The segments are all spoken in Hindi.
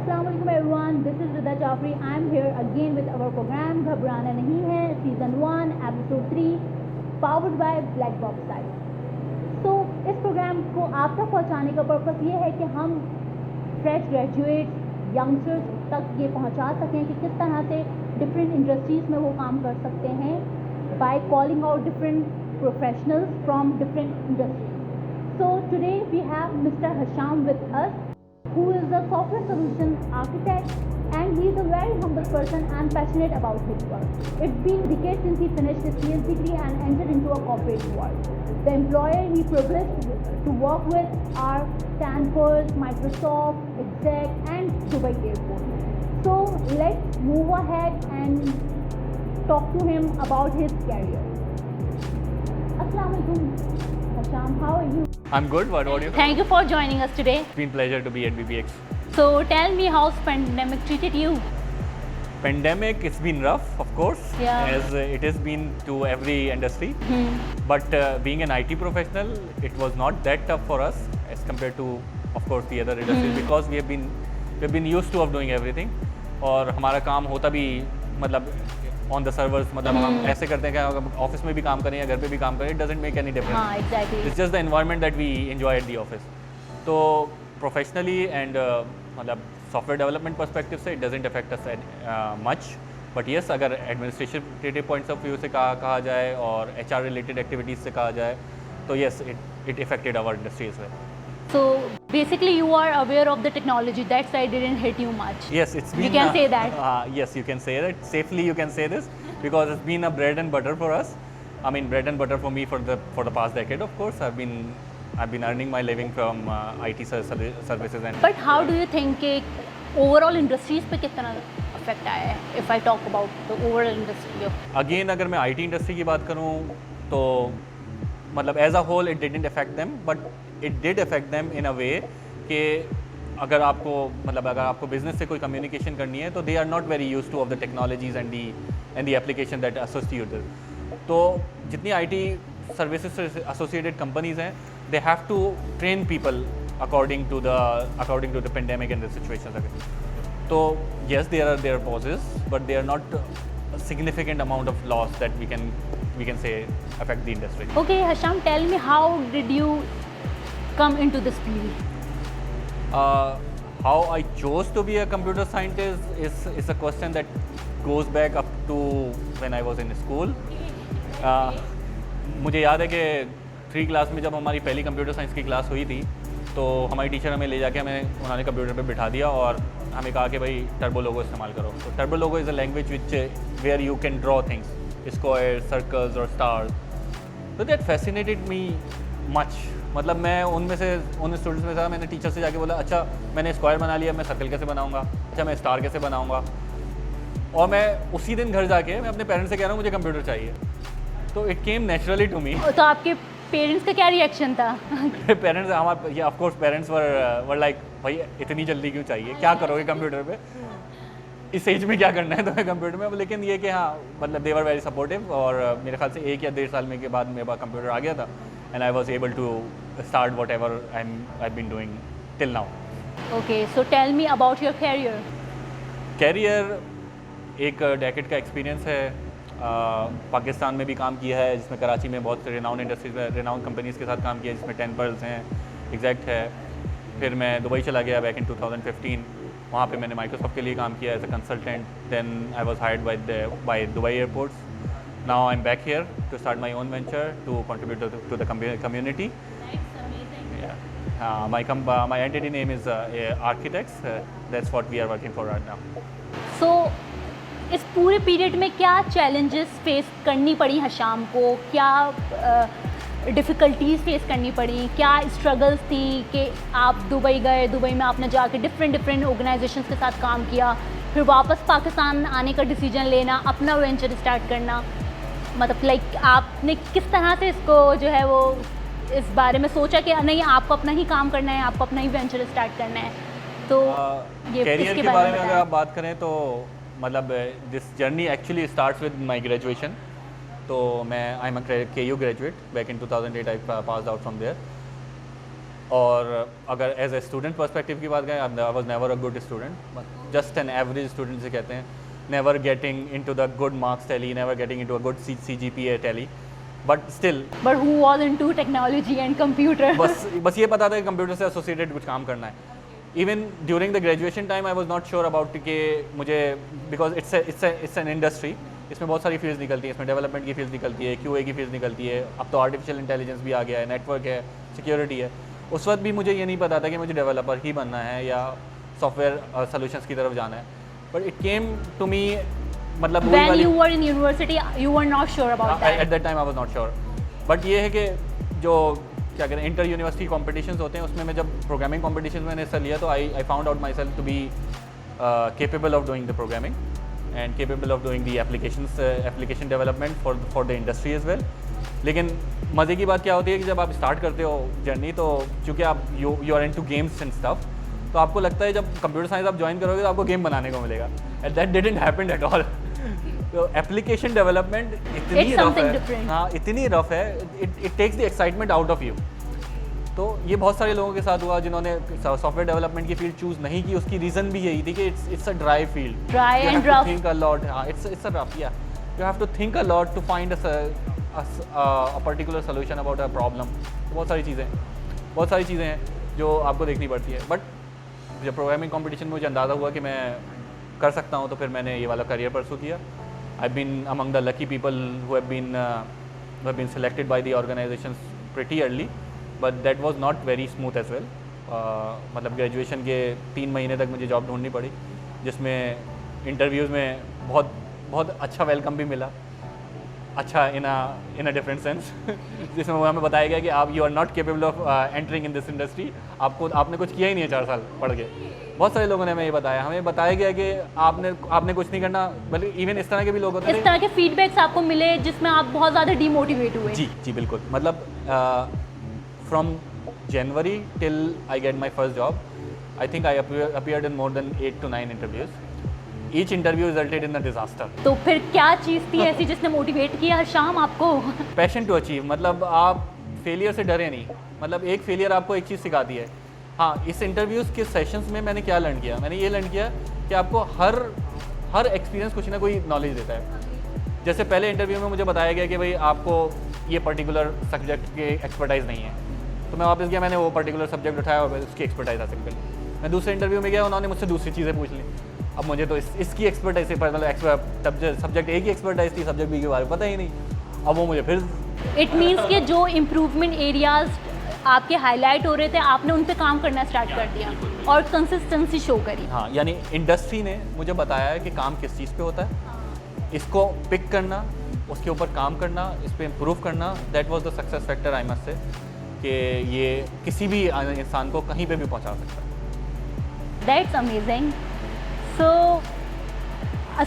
Assalamualaikum everyone, this is Rida Jafri. I am here again with our program घबराना नहीं है Season 1 Episode 3 powered by Black Box Site. So इस प्रोग्राम को आप तक पहुंचाने का पर्पस ये है कि हम फ्रेश ग्रेजुएट यंगस्टर्स तक ये पहुंचा सकें कि किस तरह से डिफरेंट इंडस्ट्रीज़ में वो काम कर सकते हैं by calling out different professionals from different industries. So today we have Mr. Hasham with us, who is a software solution architect, and he is a very humble person and passionate about his work. It's been decades since he finished his CS degree and entered into a corporate world. The employer he progressed to work with are Stanford, Microsoft, Exec, and Dubai Airport. So let's move ahead and talk to him about his career. Assalamualaikum, Hasham. How are you? I'm good. What about you? Thank you for joining us today. It's been a pleasure to be at BBX. So tell me, how's pandemic treated you? Pandemic, it's been rough, of course, Yeah. as it has been to every industry. But being an IT professional, it was not that tough for us as compared to, of course, the other industries because we've been used to of doing everything. और हमारा काम होता भी मतलब ऑन द सर्वर्स मतलब हम ऐसे करते हैं कि ऑफिस में भी काम करें या घर पे भी काम करें, it doesn't make any difference. हाँ, exactly. It's just the environment that we enjoy at the office. तो प्रोफेशनली एंड मतलब सॉफ्टवेयर डेवलपमेंट पर्सपेक्टिव से it doesn't affect us much. But yes, अगर एडमिनिस्ट्रेटिव पॉइंट्स ऑफ व्यू से कहा जाए और HR रिलेटेड एक्टिविटीज़ से कहा जाए तो yes, it affected our industry as well. So basically, you are aware of the technology. That side didn't hit you much. Yes, it's been. You can say that. Yes, you can say that. Safely, you can say this because it's been a bread and butter for us. I mean, bread and butter for me for the past decade. Of course, I've been earning my living from IT services and. But how do you think कि overall industries पे कितना effect आया है? If I talk about the overall industry of. Again, अगर मैं IT इंडस्ट्री की बात करूँ तो मतलब as a whole it didn't affect them, but it did affect them in a way कि अगर आपको बिजनेस से कोई कम्युनिकेशन करनी है तो they are not very use to of the technologies and the application that associated. तो जितनी IT सर्विसेज से एसोसिएटेड कंपनीज हैं, they have to train people according to the pandemic and the situation. तो yes, there are pauses, but they are not a significant amount of loss that we can say affect the industry. Okay, Hasham, tell me, how did you come into this field? How I chose to be a computer scientist is a question that goes back up to when I was in school. मुझे याद है कि 3 क्लास में जब हमारी पहली कंप्यूटर साइंस की क्लास हुई थी तो हमारी टीचर हमें ले जाके उन्होंने कंप्यूटर पे बिठा दिया और हमें कहा कि भाई टर्बो लोगो इस्तेमाल करो. तो Turbo Logo is a language which where you can draw things, square, circles और स्टार्स. तो दैट फैसिनेटेड मी मच. मतलब मैं उन स्टूडेंट्स में था. मैंने टीचर से जाके बोला, अच्छा मैंने स्क्वायर बना लिया, मैं सर्कल कैसे बनाऊंगा, अच्छा मैं स्टार कैसे बनाऊंगा. और मैं उसी दिन घर जाके मैं अपने पेरेंट्स से कह रहा हूँ मुझे कंप्यूटर चाहिए. तो it came naturally to me. तो आपके पेरेंट्स का क्या रिएक्शन था? पेरेंट्स हमारे of course parents were like, भाई इतनी जल्दी क्यों चाहिए, क्या करोगे कंप्यूटर पे, इस एज में क्या करना है तुम्हें कंप्यूटर में. लेकिन ये कि हाँ मतलब दे वर वेरी सपोर्टिव. और मेरे ख्याल से 1 या 1.5 साल में के बाद मेरे पास कंप्यूटर आ गया था and I was able to start whatever I been doing till now. Okay, so tell me about your career. एक डेकेड का एक्सपीरियंस है. पाकिस्तान में भी काम किया है जिसमें कराची में बहुत रिनाउंड इंडस्ट्रीज में रिनाउंड कंपनीज़ के साथ काम किया जिसमें 10 Pearls हैं, एग्जैक्ट है. फिर मैं दुबई चला गया बैक इन 2015. वहाँ पे मैंने माइक्रोसॉफ्ट के लिए काम किया as a consultant. Then I was hired by Dubai airports. Now I am back here to start my own venture to contribute to the community. My entity name is Architects. That's what we are working for right now. सो इस पूरे पीरियड में क्या चैलेंजेस फेस करनी पड़ी हशाम को, क्या डिफ़िकल्टीज़ फेस करनी पड़ी, क्या स्ट्रगल्स थी कि आप दुबई गए, दुबई में आपने जाके डिफरेंट ऑर्गेनाइजेशंस के साथ काम किया, फिर वापस पाकिस्तान आने का डिसीजन लेना, अपना वेंचर स्टार्ट करना. मतलब लाइक आपने किस तरह से इसको जो है वो इस बारे में सोचा कि नहीं आपको अपना ही काम करना है, आपको अपना ही वेंचर स्टार्ट करना है. तो ये कैरियर के बारे में अगर आप बात करें तो मतलब this journey actually starts with my graduation. तो मैं I am a KU graduate. Back in 2008 I passed out from there. और अगर एज ए स्टूडेंट पर्सपेक्टिव की बात करें, I was never a good student, just an average student से कहते हैं, never getting into the good marks tally, never getting into a good CGPA tally, but still But who was into technology and computer? बस ये पता था कि कंप्यूटर से एसोसिएटेड कुछ काम करना है. Even during the graduation time I was not sure about कि मुझे, बिकॉज इट्स एन इंडस्ट्री, इसमें बहुत सारी फील्ड्स निकलती हैं, इसमें डेवलपमेंट की फील्ड निकलती है, QA की फील्ड निकलती है, अब तो आर्टिफिशियल इंटेलिजेंस भी आ गया है, नेटवर्क है, सिक्योरिटी है. उस वक्त भी मुझे ये नहीं पता था कि मुझे डेवलपर ही बनना है या सॉफ्टवेयर सोल्यूशंस की तरफ जाना है. But it came to me, मतलब When you were in university, you were not sure about that. At that time I was not sure. But ये है कि जो क्या कहते हैं इंटर यूनिवर्सिटी कॉम्पिटिशन्स होते हैं, उसमें मैं जब प्रोग्रामिंग कॉम्पिटिशन में हिस्सा लिया तो I found out myself to be capable of doing the programming and capable of doing the application development for the industry as well. लेकिन मज़े की बात क्या होती है कि जब आप स्टार्ट करते हो जर्नी, तो चूँकि आप you are into games and stuff, तो आपको लगता है जब कंप्यूटर साइंस आप ज्वाइन करोगे तो आपको गेम बनाने को मिलेगा. And that didn't happen at all. तो एप्लीकेशन डेवलपमेंट इतनी It's रफ something है, different. हाँ इतनी रफ है, it takes the excitement out of you. तो ये बहुत सारे लोगों के साथ हुआ जिन्होंने सॉफ्टवेयर डेवलपमेंट की फील्ड चूज़ नहीं की. उसकी रीज़न भी यही थी कि it's a dry field, Dry and rough. Think a lot. हाँ, इट्स अ रफ, या you have to think a lot to find a particular solution about a problem. बहुत सारी चीज़ें हैं जो आपको देखनी पड़ती है. बट जब प्रोग्रामिंग कॉम्पिटिशन में मुझे अंदाज़ा हुआ कि मैं कर सकता हूँ, तो फिर मैंने ये वाला करियर परसू किया. I been among the lucky people who have been selected by the organisations pretty early, but that was not very smooth as well. मतलब ग्रेजुएशन के 3 महीने तक मुझे जॉब ढूंढनी पड़ी, जिसमें इंटरव्यूज़ में बहुत अच्छा वेलकम भी मिला, अच्छा इन अ डिफरेंट सेंस. जिसमें हमें बताया गया कि आप you are not capable of entering in this industry. आपने कुछ किया ही नहीं है 4 साल पढ़ के. बहुत सारे लोगों ने हमें ये बताया. हमें बताया गया कि आपने कुछ नहीं करना. बल्कि इवन इस तरह के भी लोग होते थे. इस तरह के फीडबैक्स आपको मिले जिसमें आप बहुत ज़्यादा डीमोटिवेट हुए? जी बिल्कुल. मतलब from January till I get my first job, I think I appeared in more than 8 to 9 interviews. Each interview resulted in a disaster. तो फिर क्या चीज़ थी ऐसी जिसने मोटिवेट किया हर शाम आपको? Passion to achieve. मतलब आप फेलियर से डरे नहीं. मतलब एक फेलियर आपको एक चीज़ सिखाती है. हाँ, इस इंटरव्यूज़ के सेशंस में मैंने क्या लर्न किया? मैंने ये लर्न किया कि आपको हर एक्सपीरियंस कुछ ना कोई नॉलेज देता है. जैसे पहले इंटरव्यू में मुझे बताया गया कि भाई आपको ये पर्टिकुलर सब्जेक्ट के एक्सपर्टाइज नहीं है, तो मैं वापस गया, मैंने वो पर्टिकुलर सब्जेक्ट उठाया और उसकी एक्सपर्टाइज हासिल कर ली. मैं दूसरे इंटरव्यू में गया, उन्होंने मुझसे दूसरी चीज़ें पूछ ली. अब मुझे तो इसकी एक्सपर्टाइज से मतलब सब्जेक्ट ए की एक्सपर्टाइज थी, सब्जेक्ट बी के बारे में पता ही नहीं. अब वो मुझे फिर इट मीन्स कि जो इम्प्रूवमेंट एरियाज आपके हाईलाइट हो रहे थे, आपने उन पे काम करना स्टार्ट कर दिया और कंसिस्टेंसी शो करी. हाँ, यानी इंडस्ट्री ने मुझे बताया है कि काम किस चीज़ पे होता है, इसको पिक करना, उसके ऊपर काम करना, इस पर इम्प्रूव करना. That was the success factor I must say, कि ये किसी भी इंसान को कहीं पे भी पहुंचा सकता है. That's amazing. So,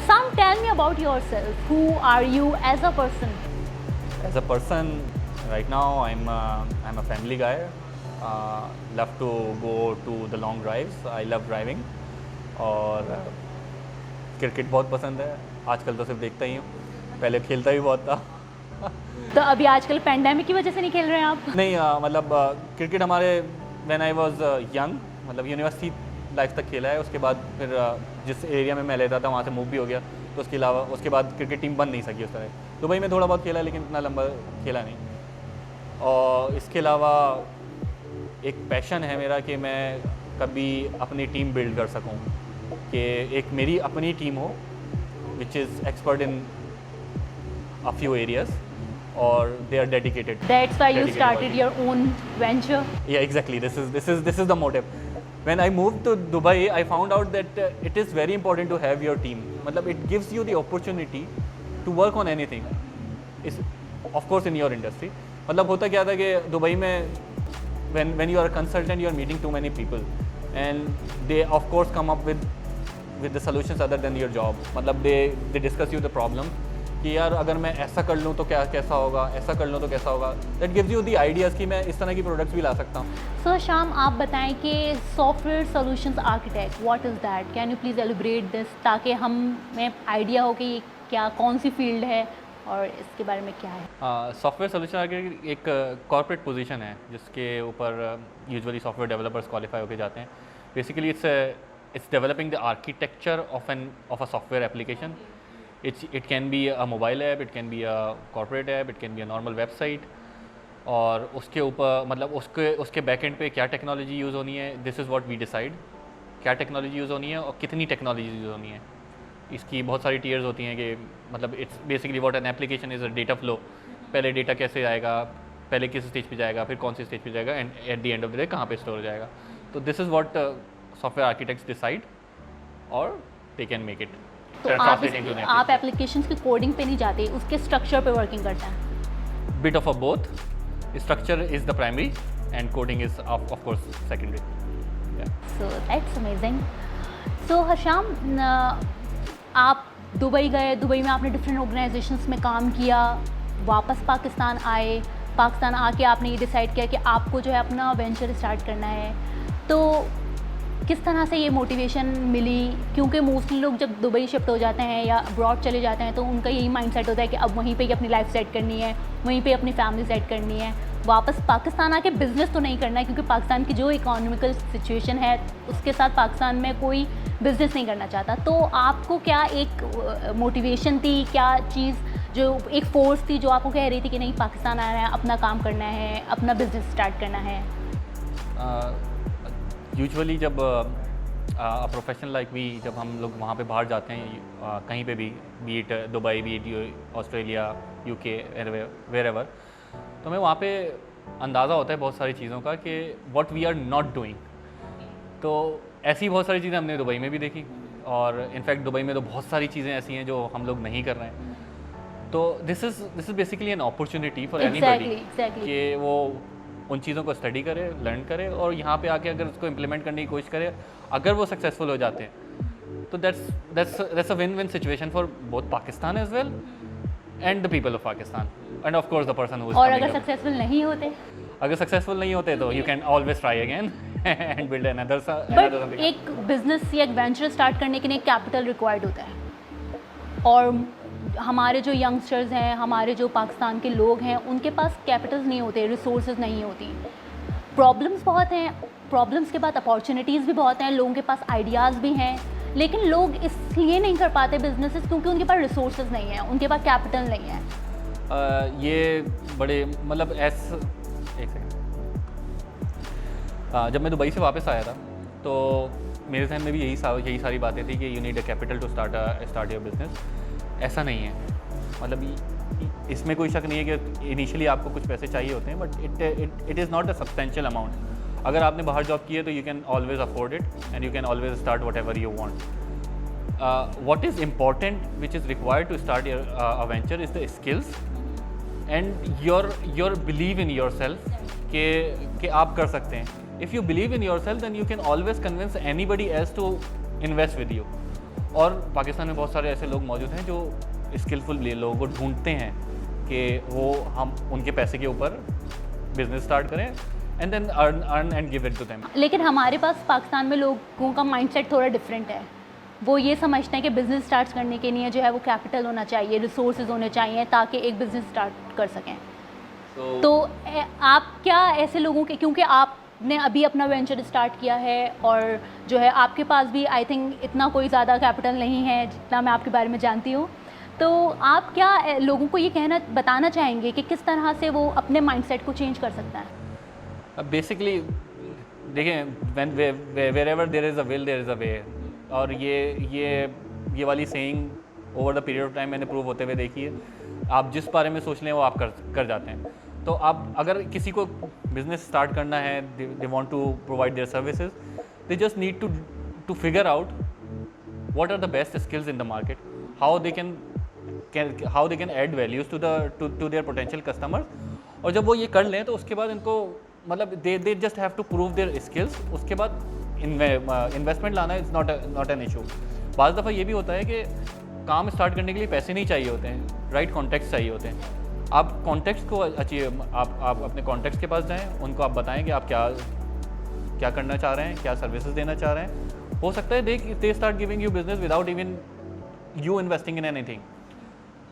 Sam, tell me about yourself. Who are you as a person? As a person, right now I'm a family guy. Love to go to the long drives. I love driving. और क्रिकेट बहुत पसंद है. आजकल तो सिर्फ देखता ही हूँ, पहले खेलता भी बहुत था. तो अभी आजकल पैंडेमिक की वजह से नहीं खेल रहे हैं आप? नहीं, मतलब क्रिकेट हमारे व्हेन आई वाज यंग, मतलब यूनिवर्सिटी लाइफ तक खेला है. उसके बाद फिर जिस एरिया में मैं रहता था वहाँ से मूव भी हो गया, तो उसके अलावा उसके बाद क्रिकेट टीम बन नहीं सकी उस तरह. दुबई में थोड़ा बहुत खेला, लेकिन इतना लंबा खेला नहीं. और इसके अलावा एक पैशन है मेरा कि मैं कभी अपनी टीम बिल्ड कर सकूं, कि एक मेरी अपनी टीम हो which is expert in a few areas और they are dedicated. That's why you started your own venture. Yeah, exactly. This is the motive. When I moved to Dubai, I found out that it is very important to have your team. मतलब it gives you the opportunity to work on anything. Is of course in your industry. मतलब होता क्या था कि दुबई में when you are a consultant, you are meeting too many people, and they of course come up with the solutions other than your job. मतलब they discuss you the problem कि यार अगर मैं ऐसा कर लूँ तो कैसा होगा, ऐसा कर लूँ तो कैसा होगा. That gives you the ideas कि मैं इस तरह की प्रोडक्ट्स भी ला सकता हूँ. सो शाम, आप बताएं कि software solutions architect, what is that? Can you please एलिब्रेट this, ताकि हमें आइडिया हो कि ये क्या, कौन सी फील्ड है और इसके बारे में क्या है? सॉफ्टवेयर सोल्यूशन आर्किटेक्ट एक कॉर्पोरेट पोजीशन है जिसके ऊपर यूजुअली सॉफ्टवेयर डेवलपर्स क्वालिफाई होकर जाते हैं. Basically it's developing the architecture of a software application. It can be a mobile app, it can be a corporate app, it can be a normal website. और उसके ऊपर मतलब उसके बैकएंड पे क्या टेक्नोलॉजी यूज़ होनी है, this is what we decide. क्या टेक्नोलॉजी यूज़ होनी है और कितनी टेक्नोलॉजी यूज़ होनी है. इसकी बहुत सारी टीयर्स होती हैं कि मतलब it's basically what an application is a data flow. पहले डेटा कैसे आएगा, पहले किस स्टेज पे जाएगा, फिर कौन सी स्टेज पे जाएगा, and at the end of the day कहाँ पे स्टोर हो जाएगा. तो this is what software architects decide और दे कैन मेक इट. तो आप एप्लीकेशंस की कोडिंग पे नहीं जाते, उसके स्ट्रक्चर पे वर्किंग करते हैं? Bit of a both. Structure is the primary and coding is of course secondary. So that's amazing. So Hasham, आप दुबई गए, दुबई में आपने डिफरेंट ऑर्गेनाइजेशंस में काम किया, वापस पाकिस्तान आए, पाकिस्तान आके आपने ये डिसाइड किया कि आपको जो है अपना वेंचर स्टार्ट करना है. तो किस तरह से ये मोटिवेशन मिली? क्योंकि मोस्टली लोग जब दुबई शिफ्ट हो जाते हैं या अब्रॉड चले जाते हैं तो उनका यही माइंडसेट होता है कि अब वहीं पे ही अपनी लाइफ सेट करनी है, वहीं पे अपनी फैमिली सेट करनी है. वापस पाकिस्तान आके बिज़नेस तो नहीं करना है, क्योंकि पाकिस्तान की जो इकोनॉमिकल सिचुएशन है उसके साथ पाकिस्तान में कोई बिज़नेस नहीं करना चाहता. तो आपको क्या एक मोटिवेशन थी, क्या चीज़ जो एक फोर्स थी जो आपको कह रही थी कि नहीं पाकिस्तान आना है, अपना काम करना है, अपना बिज़नेस स्टार्ट करना है? यूजुअली जब प्रोफेशनल लाइक वी जब हम लोग वहाँ पे बाहर जाते हैं कहीं पे भी, be it Dubai, be it Australia, UK, wherever, तो हमें वहाँ पे अंदाज़ा होता है बहुत सारी चीज़ों का कि what we are not doing. तो ऐसी बहुत सारी चीज़ें हमने दुबई में भी देखी, और इनफैक्ट दुबई में तो बहुत सारी चीज़ें ऐसी हैं जो हम लोग नहीं कर रहे हैं. तो this is basically an opportunity for anybody कि वो उन चीज़ों को स्टडी करे, लर्न करे, और यहाँ पे आके अगर उसको इम्प्लीमेंट करने की कोशिश करे, अगर वो सक्सेसफुल हो जाते हैं तो that's a win win situation for both Pakistan as well and the people of Pakistan and of course the person who is. और अगर सक्सेसफुल नहीं होते तो you can always try again and build another. But एक बिजनेस या एक वेंचर स्टार्ट करने के लिए कैपिटल रिक्वायर्ड होता है, और हमारे जो यंगस्टर्स हैं, हमारे जो पाकिस्तान के लोग हैं, उनके पास कैपिटल्स नहीं होते, रिसोर्सेज नहीं होती. प्रॉब्लम्स बहुत हैं, प्रॉब्लम्स के बाद अपॉर्चुनिटीज़ भी बहुत हैं, लोगों के पास आइडियाज़ भी हैं, लेकिन लोग इसलिए नहीं कर पाते बिजनेसेस क्योंकि उनके पास रिसोर्सेज नहीं है, उनके पास कैपिटल नहीं है. ये बड़े मतलब एक सेकेंड, जब मैं दुबई से वापस आया था तो मेरे जहन में भी यही सारी बातें थी कि you need a capital to start your business. ऐसा नहीं है, मतलब इसमें कोई शक नहीं है कि इनिशियली आपको कुछ पैसे चाहिए होते हैं, but it is not a substantial amount. अगर आपने बाहर जॉब की है तो you can always afford it and you can always start whatever you want. What is important which is required to start a venture is the skills and your believe in yourself कि आप कर सकते हैं. If you believe in yourself then you can always convince anybody else to invest with you. और पाकिस्तान में बहुत सारे ऐसे लोग मौजूद हैं जो स्किलफुल लोगों को ढूंढते हैं कि वो हम उनके पैसे के ऊपर बिजनेस स्टार्ट करें and then earn and give it to them. लेकिन हमारे पास पाकिस्तान में लोगों का माइंडसेट थोड़ा डिफरेंट है. वो ये समझते हैं कि बिज़नेस स्टार्ट करने के लिए जो है वो कैपिटल होना चाहिए, रिसोर्सेज होने चाहिए ताकि एक बिज़नेस स्टार्ट कर सकें. तो आप क्या ऐसे लोगों के, क्योंकि आपने अभी अपना वेंचर स्टार्ट किया है और जो है आपके पास भी आई थिंक इतना कोई ज़्यादा कैपिटल नहीं है जितना मैं आपके बारे में जानती हूँ, तो आप क्या लोगों को ये बताना चाहेंगे कि किस तरह से वो अपने माइंडसेट को चेंज कर सकता है? बेसिकली देखें, wherever there is a will there is a way. और ये वाली saying over the period of time मैंने प्रूव होते हुए देखी है. आप जिस बारे में सोच लें वो आप कर जाते हैं. तो आप अगर किसी को बिजनेस स्टार्ट करना है, they want to provide their services, they just need to figure out what are the best skills in the market, how they can add values to their potential customers. और जब वो ये कर लें तो उसके बाद इनको मतलब they just have to prove their skills. उसके बाद इन्वेस्टमेंट लाना इज़ नॉट एन इशू. बाज़ दफ़ा ये भी होता है कि काम स्टार्ट करने के लिए पैसे नहीं चाहिए होते हैं, राइट कॉन्टेक्ट्स चाहिए होते हैं. आप कॉन्टेक्ट्स को अचीव, आप अपने कॉन्टेक्ट्स के पास जाएं, उनको आप बताएं कि आप क्या करना चाह रहे हैं, क्या सर्विसेज देना चाह रहे हैं. हो सकता है they start giving you business without even you investing in anything.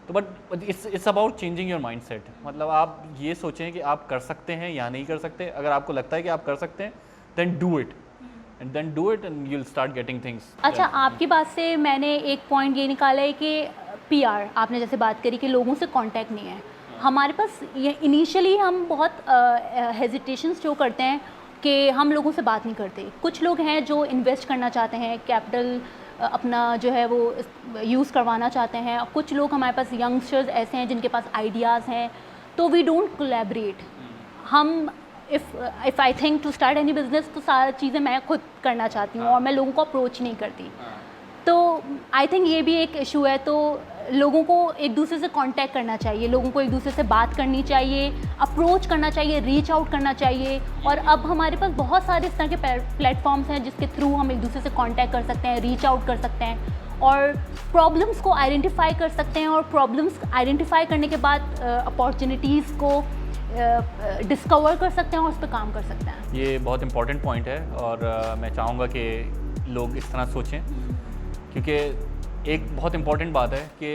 तो but it's about changing your mindset. मतलब आप ये सोचें कि आप कर सकते हैं या नहीं कर सकते। अगर आपको लगता है कि आप कर सकते हैं then do it and you will start getting things. अच्छा, आपकी बात से मैंने एक पॉइंट ये निकाला है कि पीआर, आपने जैसे बात करी कि लोगों से कांटेक्ट नहीं है हमारे पास। ये इनिशियली हम बहुत हेजिटेशन शो करते हैं कि हम लोगों से बात नहीं करते। कुछ लोग हैं जो इन्वेस्ट करना चाहते हैं, कैपिटल अपना जो है वो यूज़ करवाना चाहते हैं, और कुछ लोग हमारे पास यंगस्टर्स ऐसे हैं जिनके पास आइडियाज़ हैं, तो वी डोंट कोलैबोरेट। हम if I think to start any business तो सारी चीज़ें मैं खुद करना चाहती हूँ और मैं लोगों को अप्रोच नहीं करती। तो आई थिंक ये भी एक इशू है। तो लोगों को एक दूसरे से कांटेक्ट करना चाहिए, लोगों को एक दूसरे से बात करनी चाहिए, अप्रोच करना चाहिए, रीच आउट करना चाहिए। और अब हमारे पास बहुत सारे इस तरह के प्लेटफॉर्म्स हैं जिसके थ्रू हम एक दूसरे से कांटेक्ट कर सकते हैं, रीच आउट कर सकते हैं और प्रॉब्लम्स को आइडेंटिफाई कर सकते हैं। और प्रॉब्लम्स आइडेंटिफाई करने के बाद अपॉर्चुनिटीज़ को डिस्कवर कर सकते हैं और उस पर काम कर सकते हैं। ये बहुत इंपॉर्टेंट पॉइंट है और मैं चाहूँगा कि लोग इस तरह सोचें, क्योंकि एक बहुत इंपॉर्टेंट बात है कि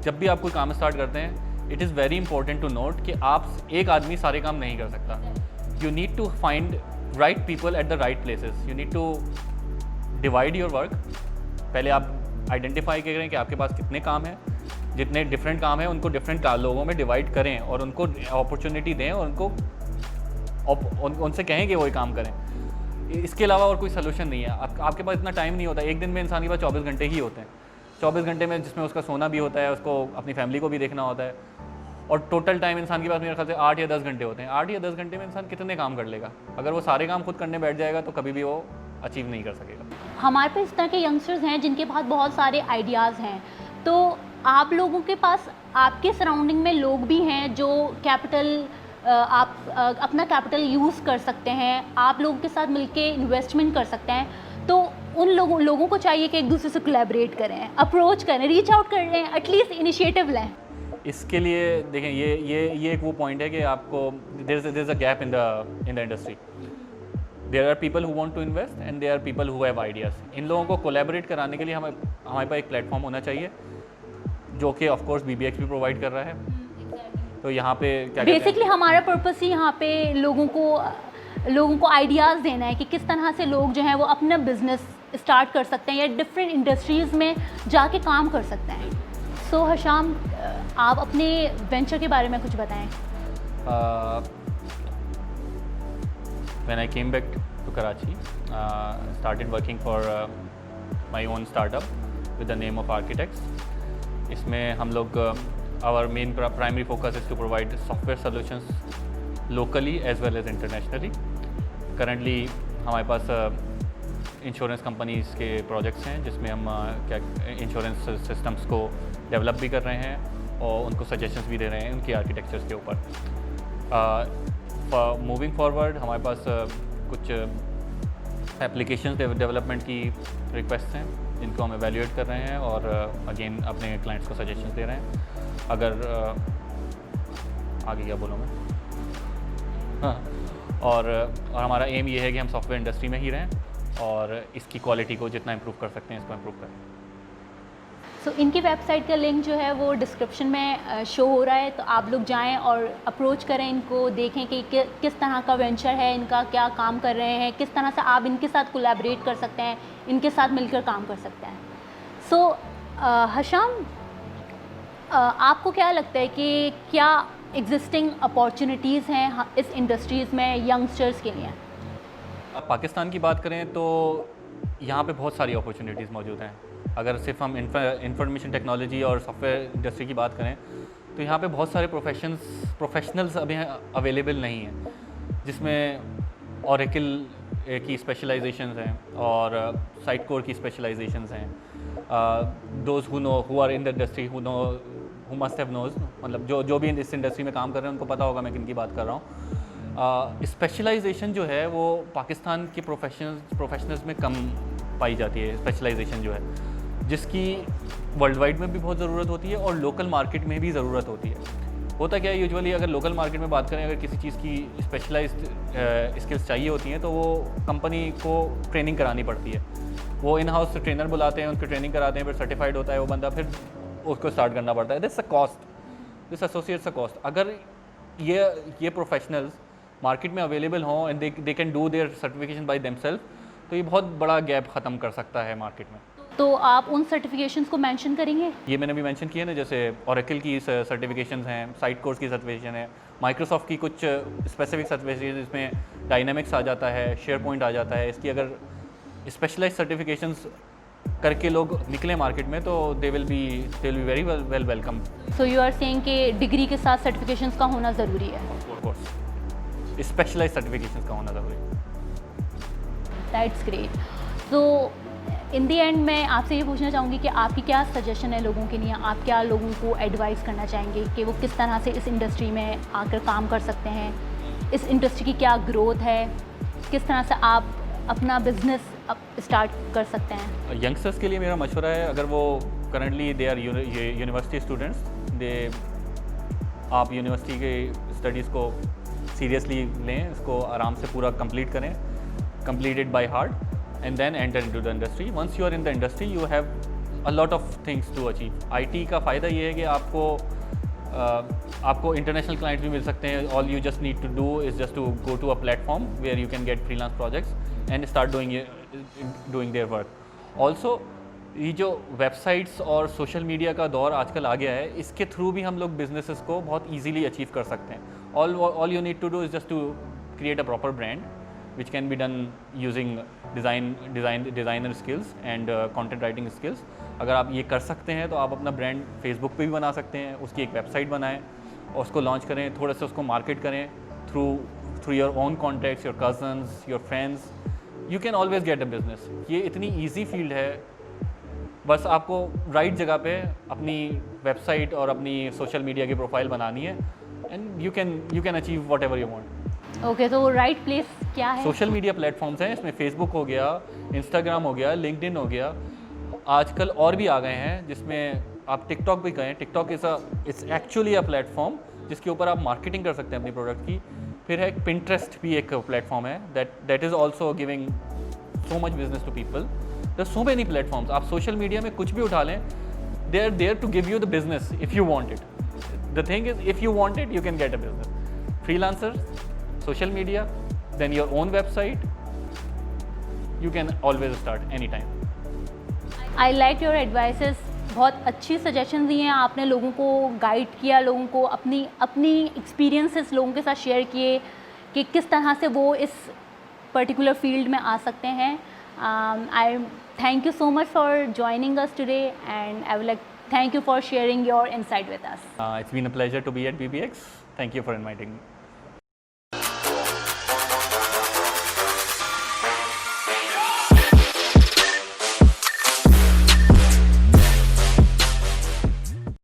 जब भी आप कोई काम स्टार्ट करते हैं it is very important to note कि आप एक आदमी सारे काम नहीं कर सकता। You need to find right people at the right places. You need to divide your work. पहले आप आइडेंटिफाई करें कि आपके पास कितने काम हैं, जितने डिफरेंट काम हैं उनको डिफरेंट लोगों में डिवाइड करें और उनको अपॉर्चुनिटी दें और उनसे कहें कि वो काम करें। इसके अलावा और कोई सलूशन नहीं है। आपके पास इतना टाइम नहीं होता। एक दिन में इंसान के पास 24 घंटे ही होते हैं। 24 घंटे में जिसमें उसका सोना भी होता है, उसको अपनी फैमिली को भी देखना होता है, और टोटल टाइम इंसान के पास मेरे ख्याल से 8 या 10 घंटे होते हैं। 8 या 10 घंटे में इंसान कितने काम कर लेगा? अगर वो सारे काम खुद करने बैठ जाएगा तो कभी भी वो अचीव नहीं कर सकेगा। हमारे पास इस तरह के यंगस्टर्स हैं जिनके पास बहुत सारे आइडियाज़ हैं। तो आप लोगों के पास आपके सराउंडिंग में लोग भी हैं जो कैपिटल आप अपना कैपिटल यूज़ कर सकते हैं, आप लोगों के साथ मिलके इन्वेस्टमेंट कर सकते हैं। तो उन लोगों को चाहिए कि एक दूसरे से कोलैबोरेट करें, अप्रोच करें, रीच आउट करें, एटलीस्ट इनिशिएटिव लें। इसके लिए देखें, ये एक वो पॉइंट है कि आपको there is a gap in the industry. There are people who want to invest and there are people who have ideas. इन लोगों को कोलैबोरेट कराने के लिए हमारे पास एक प्लेटफॉर्म होना चाहिए जो कि ऑफ कोर्स BBX भी प्रोवाइड कर रहा है। तो यहाँ पे क्या बेसिकली हमारा पर्पस ही यहाँ पे लोगों को आइडियाज़ देना है कि किस तरह से लोग जो हैं वो अपना बिजनेस स्टार्ट कर सकते हैं या डिफरेंट इंडस्ट्रीज़ में जाके काम कर सकते हैं। सो हशाम, आप अपने वेंचर के बारे में कुछ बताएं। When I came back to Karachi, started working for my own startup with the name of Architects. इसमें हम लोग our main primary focus is to provide software solutions locally as well as internationally. Currently हमारे पास इंश्योरेंस कंपनीज़ के प्रोजेक्ट्स हैं जिसमें हम क्या इंश्योरेंस सिस्टम्स को डेवलप भी कर रहे हैं और उनको सजेशंस भी दे रहे हैं उनकी आर्किटेक्चर्स के ऊपर। मूविंग फॉरवर्ड हमारे पास कुछ एप्लीकेशन डेवलपमेंट की रिक्वेस्ट हैं जिनको हम एवेल्यूएट कर रहे हैं और अगेन अपने क्लाइंट्स को सजेशंस दे रहे हैं। अगर आगे क्या बोलूँ मैं, हाँ, और हमारा एम ये है कि हम सॉफ्टवेयर इंडस्ट्री में ही रहें और इसकी क्वालिटी को जितना इम्प्रूव कर सकते हैं इसको इम्प्रूव करें। सो इनकी वेबसाइट का लिंक जो है वो डिस्क्रिप्शन में शो हो रहा है, तो आप लोग जाएं और अप्रोच करें इनको, देखें कि किस तरह का वेंचर है, इनका क्या काम कर रहे हैं, किस तरह से आप इनके साथ कोलैबोरेट कर सकते हैं, इनके साथ मिलकर काम कर सकते हैं। सो हशाम, आपको क्या लगता है कि क्या एग्जिस्टिंग अपॉर्चुनिटीज़ हैं इस इंडस्ट्रीज़ में यंगस्टर्स के लिए? पाकिस्तान की बात करें तो यहाँ पे बहुत सारी अपॉर्चुनिटीज़ मौजूद हैं। अगर सिर्फ हम इंफॉर्मेशन टेक्नोलॉजी और सॉफ्टवेयर इंडस्ट्री की बात करें तो यहाँ पे बहुत सारे प्रोफेशनल्स अभी अवेलेबल नहीं हैं, जिसमें ओरेकल की स्पेशलाइजेशंस हैं और साइट कोर की स्पेशलाइजेशंस हैं। Those who are in the industry who must have knows, मतलब जो भी इस इंडस्ट्री में काम कर रहे हैं उनको पता होगा मैं किन की बात कर रहा हूँ। स्पेशलाइजेशन जो है वो पाकिस्तान के प्रोफेशनल्स में कम पाई जाती है, स्पेशलाइजेशन जो है, जिसकी वर्ल्ड वाइड में भी बहुत ज़रूरत होती है और लोकल मार्केट में भी ज़रूरत होती है। होता क्या है, यूजुअली अगर लोकल मार्केट में बात करें, अगर किसी चीज़ की स्पेशलाइज्ड स्किल्स चाहिए होती हैं तो वो कंपनी को ट्रेनिंग करानी पड़ती है। वो इन हाउस ट्रेनर बुलाते हैं, उनकी ट्रेनिंग कराते हैं, फिर सर्टिफाइड होता है वो बंदा, फिर उसको स्टार्ट करना पड़ता है। This a cost, this associates a cost. अगर ये प्रोफेशनल्स मार्केट में अवेलेबल हों and they can do their certification by themselves, तो ये बहुत बड़ा गैप ख़त्म कर सकता है मार्केट में। तो आप उन सर्टिफिकेशंस को मेंशन करेंगे? ये मैंने भी मेंशन किया ना, जैसे ओरेकल की सर्टिफिकेशंस हैं, साइट कोर्स की सर्टिफिकेशन है, माइक्रोसॉफ्ट की कुछ स्पेसिफिक सर्टिफिकेशन, इसमें डायनामिक्स आ जाता है, शेयर पॉइंट आ जाता है। इसकी अगर स्पेशलाइज सर्टिफिकेशंस करके लोग निकले मार्केट में तो they will be very well welcome. So you are saying कि डिग्री के साथ सर्टिफिकेशंस का होना ज़रूरी है? ऑफ कोर्स स्पेशलाइज सर्टिफिकेशंस का होना ज़रूरी है। That's great. तो इन द एंड मैं आपसे ये पूछना चाहूँगी कि आपकी क्या सजेशन है लोगों के लिए? आप क्या लोगों को एडवाइस करना चाहेंगे कि वो किस तरह से इस इंडस्ट्री में आकर काम कर सकते हैं? इस इंडस्ट्री की क्या ग्रोथ है? किस तरह से आप अपना बिजनेस स्टार्ट कर सकते हैं? यंगस्टर्स के लिए मेरा मशवरा है, अगर वो currently they are university students, आप यूनिवर्सिटी के स्टडीज़ को सीरियसली लें, इसको आराम से पूरा कंप्लीट करें, complete it by heart and then enter into the industry. Once you are in the industry, you have a lot of things to achieve. IT का फ़ायदा ये है कि आपको इंटरनेशनल क्लाइंट्स भी मिल सकते हैं. All you just need to do is just to go to a platform where you can get freelance projects and start doing their work. Also, ये जो वेबसाइट्स और सोशल मीडिया का दौर आजकल आ गया है, इसके थ्रू भी हम लोग बिजनेसेस को बहुत ईजीली अचीव कर सकते हैं. All you need to do is just to create a proper brand which can be done using designer skills and content writing skills. अगर आप ये कर सकते हैं तो आप अपना ब्रांड फेसबुक पे भी बना सकते हैं, उसकी एक वेबसाइट बनाएं और उसको लॉन्च करें, थोड़ा सा उसको मार्केट करें through your own contacts, your cousins, your friends. You can always get a business. ये इतनी ईजी फील्ड है, बस आपको राइट जगह पे अपनी वेबसाइट और अपनी सोशल मीडिया की प्रोफाइल बनानी है and you can achieve what ever you want. Okay, तो राइट प्लेस क्या है? सोशल मीडिया प्लेटफॉर्म्स हैं, इसमें फेसबुक हो गया, इंस्टाग्राम हो गया, लिंक्डइन हो गया, आजकल और भी आ गए हैं जिसमें आप टिकटॉक भी कहें. TikTok it's actually a platform जिसके ऊपर आप मार्केटिंग कर सकते हैं अपनी प्रोडक्ट की. फिर है पिंटरेस्ट भी एक प्लेटफॉर्म है that is also giving so much business to people. There so many platforms. आप सोशल मीडिया में कुछ भी उठा लें, they are there to give you the business if you want it. The thing is if you want it you can get a business. Freelancer, social media, then your own website, you can always start anytime. I like your advices. बहुत अच्छी सजेशन दी हैं आपने, लोगों को गाइड किया, लोगों को अपनी एक्सपीरियंसेस लोगों के साथ शेयर किए कि किस तरह से वो इस पर्टिकुलर फील्ड में आ सकते हैं. आई thank you so much for joining us today and I would like thank you for sharing your insight with us. It's been a pleasure to be at BBX. Thank you for inviting me.